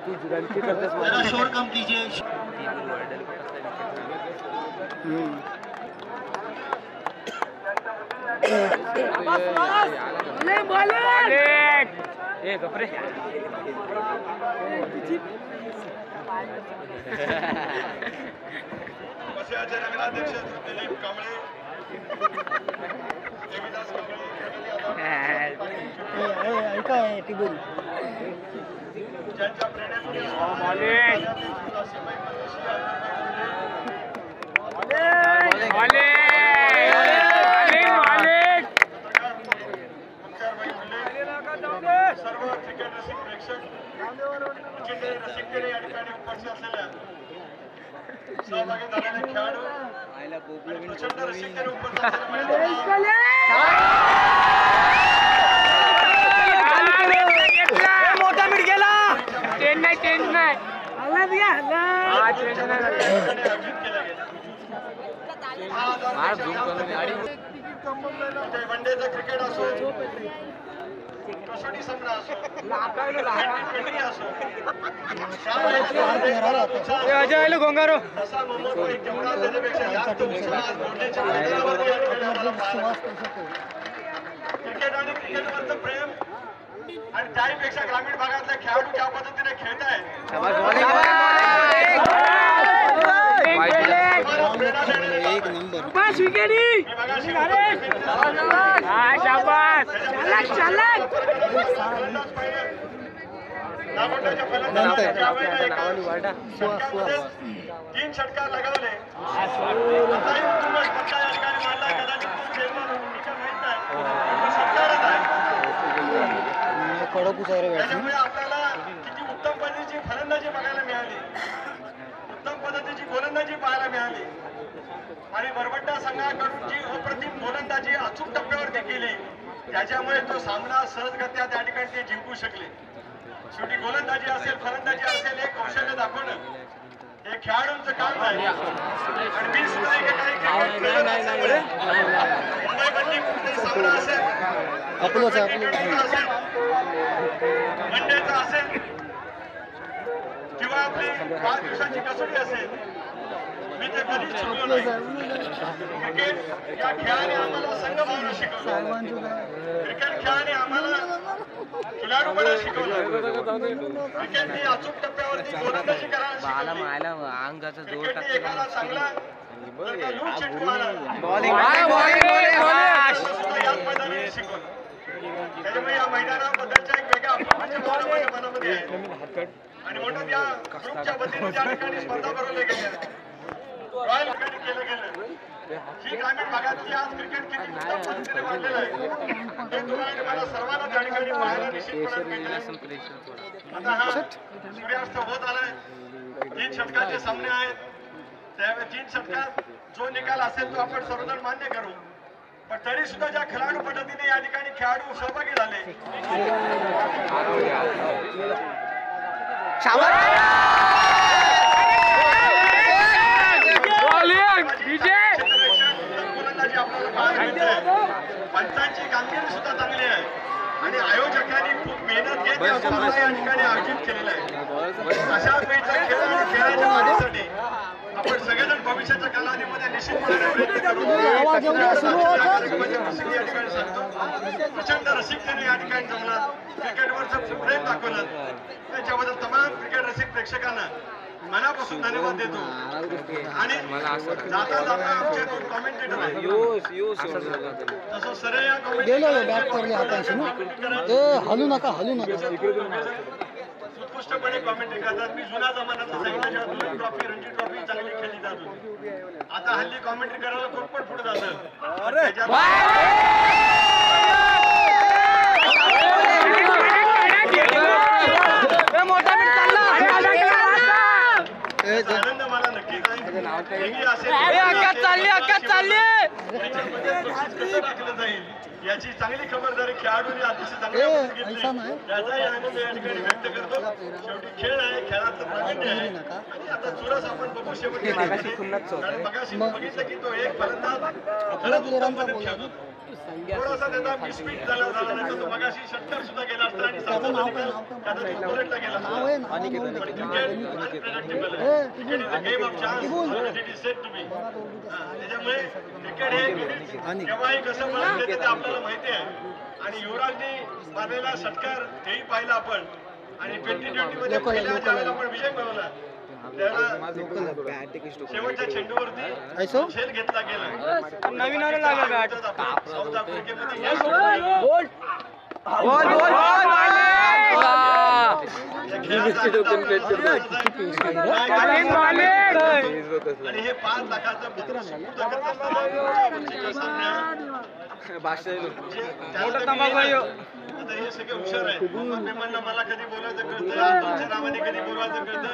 जरा शोर कम कीजिए। पक्षाचे नगराध्यक्ष दिलीप कांबळे, देवीदास कांबळे, ज्यांच्या प्रेरणेतून सर्व क्रिकेट रसिक प्रेक्षक रसिकतेने या ठिकाणी उपस्थित असलेल्या सहभागी झालेले खेळाडू प्रचंड रसिकतेने उपस्थित मोठा मीठ गेला वनडेचं क्रिकेट असो, कसोटी सामना असो, तसा मोहम्मद तेवढा त्याच्यापेक्षा जास्त उत्साह मोठ्याच्या मैदानावर क्रिकेट आणि क्रिकेटवरचं प्रेम आणि त्याहीपेक्षा ग्रामीण भागातले खेळाडू ज्या पद्धतीने खेळत आहेत तीन षटकार लगावले त्याच्यामुळे आपल्याला किती उत्तम पद्धतीची फलंदाजी बघायला मिळाली, उत्तम पद्धतीची गोलंदाजी पाहायला मिळाली आणि बरबड्डा संघाकडून जी अप्रतिम गोलंदाजी अचूक टप्प्यावरती केली त्याच्यामुळे तो सामना सहजगत्या त्या ठिकाणी ते जिंकू शकले. शेवटी गोलंदाजी असेल, फलंदाजी असेल, हे कौशल्य दाखवणं हे खेळाडूंचं काम आहे. आणि मी सुद्धा एकेकाळी मुंबई बंदी सामना असेल, वनडेचा असेल किंवा आपली 5 दिवसांची कसोटी असेल, मी ते कधीच शिकलो नाही. क्रिकेट या खेळाने आम्हाला संघभावना शिकवलं, क्रिकेट खेळाने आम्हाला खिलाडूपणा शिकवलं, क्रिकेटने अचूक टप्प्यावरती गोलंदाजी करायला शिकवली, क्रिकेटने एखादा चांगला लूट चेंडू आला सुद्धा याच मैदानाने शिकवलं. त्याच्यामुळे या मैदानाबद्दलच्या एक वेगळ्या अभिमानाच्या भावना माझ्या मनामध्ये आहे. आणि म्हणून या ग्रुपच्या वतीने ज्या ठिकाणी स्पर्धा भरवल्या गेल्या, रॉयल ठिकाणी केलं गेलं, ही ग्रामीण भागातली आज क्रिकेट किती उत्तम पद्धतीने वाढलेलं आहे हे तुम्हाला मला सर्वांना त्या ठिकाणी पाहायला निश्चितपणे मिळेल. आता हा सूर्यास्त होत आलाय, 3 षटकाचे सामने आहेत. त्या 3 षटकात जो निकाल असेल तो आपण सर्वजण मान्य करू, पण तरी सुद्धा ज्या खेळाडू पद्धतीने या ठिकाणी खेळाडू सहभागी झाले पंचांची कामगिरी सुद्धा चांगली आहे आणि आयोजकांनी खूप मेहनत घेत या स्पर्धा या ठिकाणी आयोजित केलेला आहे. अशा वेळेचा खेळ आणि खेळाच्या वाढीसाठी आपण सगळेजण भविष्याच्या कालावधीमध्ये निश्चितपणे प्रयत्न करू. प्रचंड रसिकतेने या ठिकाणी जमला, क्रिकेटवरचं प्रेम दाखवलं, त्याच्याबद्दल तमाम क्रिकेट रसिक प्रेक्षकांना मनापासून धन्यवाद देतो. आणि जाता जाता आमचे 2 कॉमेंटेटर आहेत, तसं सरळ या हलू नका उत्कृष्टपणे कॉमेंट्री करतात. मी जुना जमान्यात सांगितलं जेव्हा दुलीप ट्रॉफी, रणजी ट्रॉफी चांगली खेळली जात होती, आता हल्ली कॉमेंट्री करायला खूप पण पुढे जातं. आनंद मला नक्कीच आहे. कसं राखलं जाईल याची चांगली खबरदारी खेळाडूंनी अतिशय चांगल्या घेतली, त्याचाही आनंद या ठिकाणी व्यक्त करतो. शेवटी खेळ आहे, खेळाचं प्रावीण्य आहे आणि आता चुरस आपण बघू शेवटी. कारण मगाशी बघितलं की तो एक फलंदाज खरंच उत्तम पद्धतीने खेळतो. थोडासा त्याचा मिसफिट झाला नाही तर तो मगाशी षटकार सुद्धा गेला असता आणि बुलेटला गेला असता. Game of chance it is set to be. त्याच्यामुळे क्रिकेट हे केव्हाही कसं मला देते ते आपल्याला माहिती आहे. आणि युवराजने मारलेला षटकार हेही पाहिला आपण. आणि 2020 मध्ये पहिल्या ज्यावेळेला आपण विजय मिळवला शेवटच्या चेंडूवरती झेल घेतला गेला. नवीन लागला साऊथ आफ्रिकेमध्ये आणि हे 5 लाखाचं पत्र सुपूर्द करत असताना आता हे सगळे हुशार आहेत. मेहमानला मला कधी बोलायचं कळतं, आमच्या नावाने कधी बोलायचं कळतं.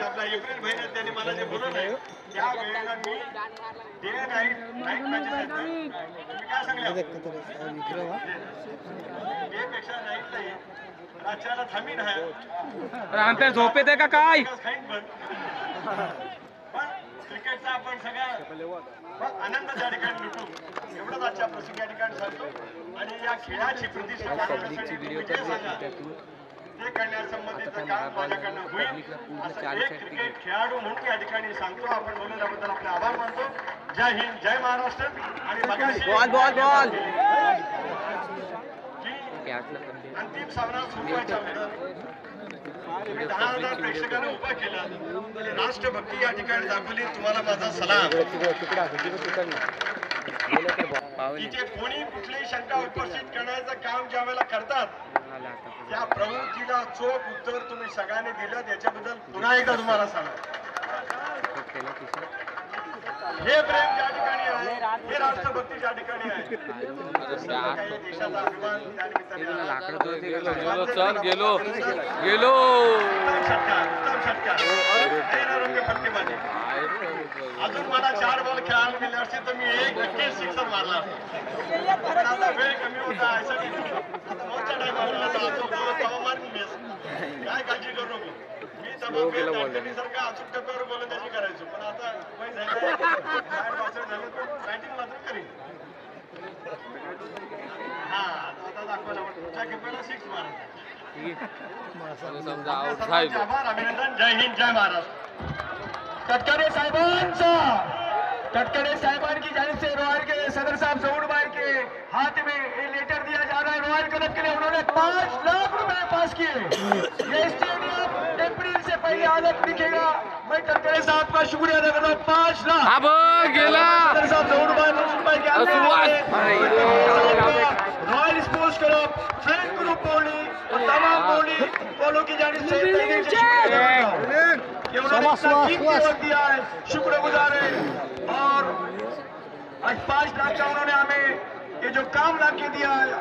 आपला एप्रिल महिन्यात त्यांनी मला जे बोलवलंय त्या वेळेला मी डे नाईट मॅचेस आहेत. तुम्ही काय सांगले डे पेक्षा नाईटला येईल रातच्याला थांबीन आहे आमच्या झोपेत आहे का काय? पण क्रिकेटचा आपण सगळ्या आनंद त्या ठिकाणी लुटू एवढंच आजच्या प्रसंगी या ठिकाणी सांगतो. आणि या खेळाची प्रतिष्ठा वाढवण्यासाठी विजय सांगा ते करण्यासंबंधीचं काम माझ्याकडनं होईल असं एक क्रिकेट खेळाडू म्हणून या ठिकाणी सांगतो. आपण बोलल्याबद्दल आपले आभार मानतो. जय हिंद, जय महाराष्ट्र. आणि अंतिम सामना सुरू व्हायच्या अगोदर 10,000 प्रेक्षकांना उभा केला. राष्ट्रभक्ती या ठिकाणी दाखवली. तुम्हाला माझा सलाम. इथे कोणी कुठलीही शंका उपस्थित करण्याचं काम ज्या वेळेला करतात त्या प्रवृत्तीला चोख उत्तर तुम्ही सगळ्यांनी दिलं त्याच्याबद्दल पुन्हा एकदा तुम्हाला सांगा. हे प्रेम ज्या ठिकाणी आहे, हे राष्ट्रभक्ती ज्या ठिकाणी आहे, देशाचा अभिमान त्या निमित्ताने गेलो अजून मला 4 बॉल खेळायला गेले असते तर मी एक नक्कीच सिक्सर मारला. पण आता वेळ कमी होता मोठ्या टायमाला काय काळजी करू नको. मी सारखा अचूक टप्प्यावर गोलंदाजी करायचो. पण आता वय झालं बॅटिंग मात्र करीन. हा आता दाखवायला पुढच्या खेपेला 6 मारायचा. आभार, अभिनंदन. जय हिंद, जय महाराष्ट्र. तटकरे साहिबांचा तटकरे साहिबान की जानिब से रॉयल के सदर साहब जऊड़बाई के हाथ में ये लेटर दिया जा रहा है रॉयल क्लब के लिए. उन्होंने 5 लाख रुपए पास किए. ये स्टेडियम अप्रैल से पहले हालत दिखेगा. मैं तटकरे साहब का शुक्रिया अदा करता हूँ. 5 लाख सदर साहब जऊड़बाई मनसूरबाई के royal sports club fan group बोली और तमाम बोली बोलो की जानिब से दिया है. शुक्रगुजार है. और आज 5 लाख का उन्होंने हमें ये जो काम ला के दिया है.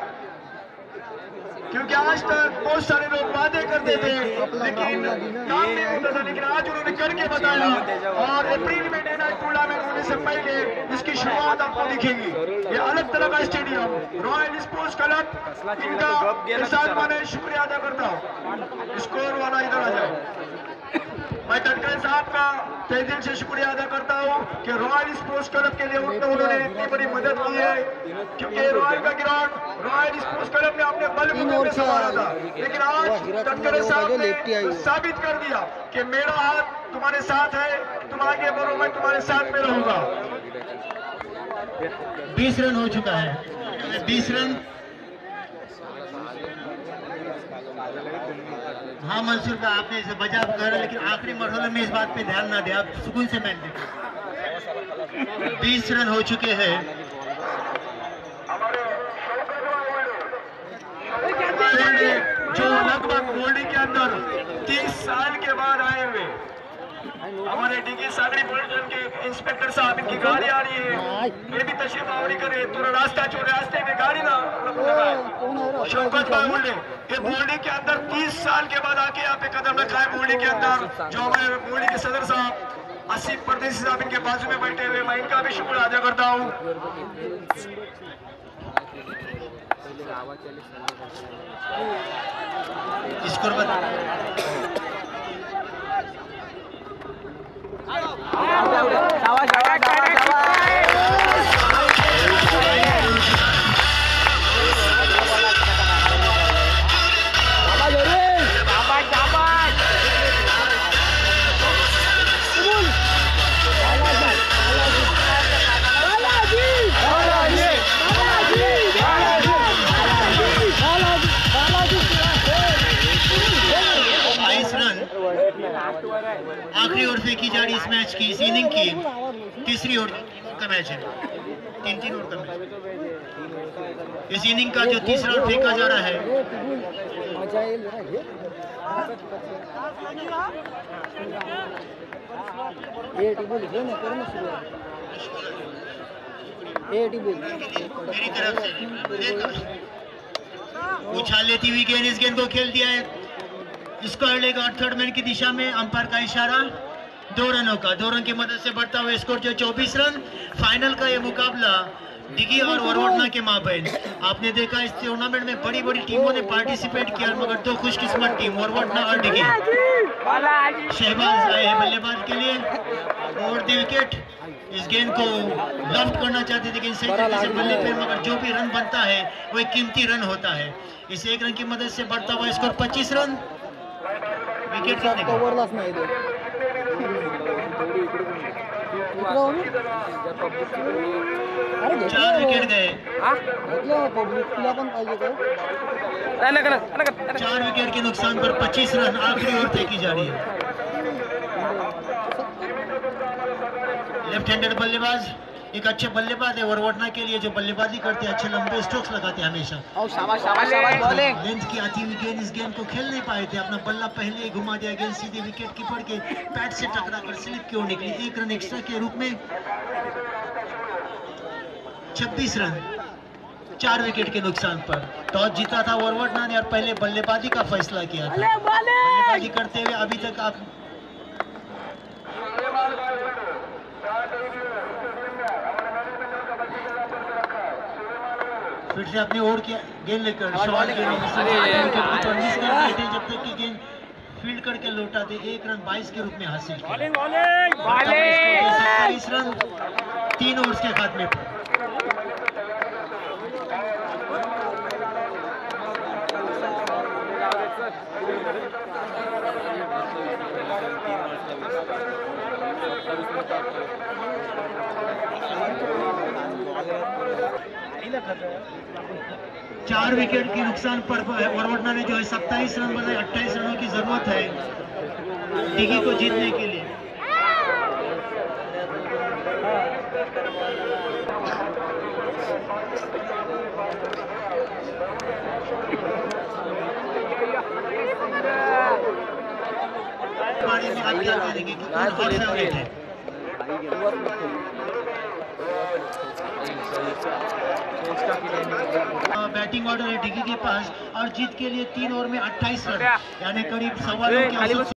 क्योंकि आज तक बहुत सारे लोग वादे करते थे लेकिन काम नहीं होता था. लेकिन आज उन्होंने करके बताया. और अप्रैल में डे नाइट टूर्नामेंट होने से पहले इसकी शुरुआत आपको दिखेगी. ये अलग तरह का स्टेडियम रॉयल स्पोर्ट्स क्लब इनका साथ माने शुक्रिया अदा करता हूँ. स्कोर वाला इधर आ जाए. मैं तटकरे साहब का तहे दिल से शुक्रिया अदा करता हूँ कि रॉयल स्पोर्ट्स क्लब के लिए उन्होंने इतनी बड़ी मदद की है. क्योंकि रॉयल का ग्राउंड रॉयल स्पोर्ट्स क्लब ने अपने बलबूते पे संभाला था. लेकिन आज तटकरे साहब ने साबित कर दिया कि मेरा हाथ तुम्हारे साथ है. तुम आगे बढ़ो, मैं तुम्हारे साथ में रहूंगा. 20 रन हो चुका है. 20 रन. हाँ मंसूर का आपने इसे बचाव कर, लेकिन आखिरी मरहले में इस बात पे ध्यान ना दे. आप सुकून से मैच देखिए. 20 रन हो चुके हैं. जो लगभग गोल्डी के अंदर 30 साल के बाद आए हुए हमारे डीगी सागरी पुलिस के इंस्पेक्टर साहब, इनकी गाड़ी आ रही है. ये भी तशरीफ आवरी करे. पूरा रास्ता छोड़े, रास्ते में गाड़ी ना शौकत भाई बोले ये बोल्डी के अंदर 30 साल के बाद आके यहाँ पे कदम रखा है. बोल्डी के अंदर जो हमारे बोल्डी के सदर साहब आसिफ परदेसी साहब इनके बाजू में बैठे हुए, मैं इनका भी शुक्र अदा करता हूँ. स्कोर बता. शाबाश शाबाश शाबाश. आखिरी ओवर फेंकी जा रही इस मैच की, इस इनिंग की तीसरी ओवर का मैच है, 3 ओवर का मैच। इस इनिंग का जो तीसरा ओवर फेंका जा रहा है, मेरी तरफ से उछाल लेती हुई गेंद, इस गेंद को खेल दिया है स्क्वायर लेग और थर्ड मैन की दिशा में। अंपायर का इशारा 2 रनों का, 2 रन की मदद से बढ़ता हुआ स्कोर जो 24 रन। फाइनल का ये मुकाबला डिगी और वरवटना के माबैन। आपने देखा इस टूर्नामेंट में बड़ी बड़ी टीमों ने पार्टिसिपेट किया, मगर 2 खुशकिस्मत टीम वरवटना और डिगी। शहबाज आए हैं बल्लेबाज के लिए, ओवर द विकेट इस गेंद को लॉफ्ट करना चाहते थे, लेकिन सही तरीके से बल्ले पे, मगर जो भी रन बनता है वो एक कीमती रन होता है। इस 1 रन की मदद से बढ़ता हुआ स्कोर 25 रन। विकेट कितने का? 4 विकेट गए। 4 विकेट के नुकसान पर 25 रन। आखिरी ओवर तय की जा रही है। लेफ्ट हैंडेड बल्लेबाज, एक अच्छे बल्लेबाज है वरवटना के लिए, जो बल्लेबाजी करते हैं, अच्छे लंबे स्ट्रोक्स लगाते हैं हमेशा। लेंथ की आती हुई गेंद, इस गेंद को खेल नहीं पाए थे, अपना बल्ला पहले ही घुमा दिया, गेंद सीधे विकेट कीपर के पैड से टकराकर स्लिप की ओर निकली। 1 रन एक्स्ट्रा के रूप में 26 रन 4 विकेट के नुकसान पर। टॉस जीता था वरवटना ने और पहले बल्लेबाजी का फैसला किया था। बल्लेबाजी करते हुए अभी तक आप फिर से अपनी ओर की गेंद लेकर शॉट के लिए जब तक की गेंद फील्ड करके लौटाते 1 रन 22 के रूप में हासिल किया। 27 रन 3 ओवर्स के खात्मे पर। चार विकेट के नुकसान पर वरवटना ने जो है 27 रन बनाए। 28 रनों की जरूरत है डिगी को जीतने के लिए। बारी में आप क्या करेंगे कि कौन फेवरेट है? बैटिंग ऑर्डर है डिगी के पास और जीत के लिए 3 ओवर में 28 रन, यानी करीब 2.25 के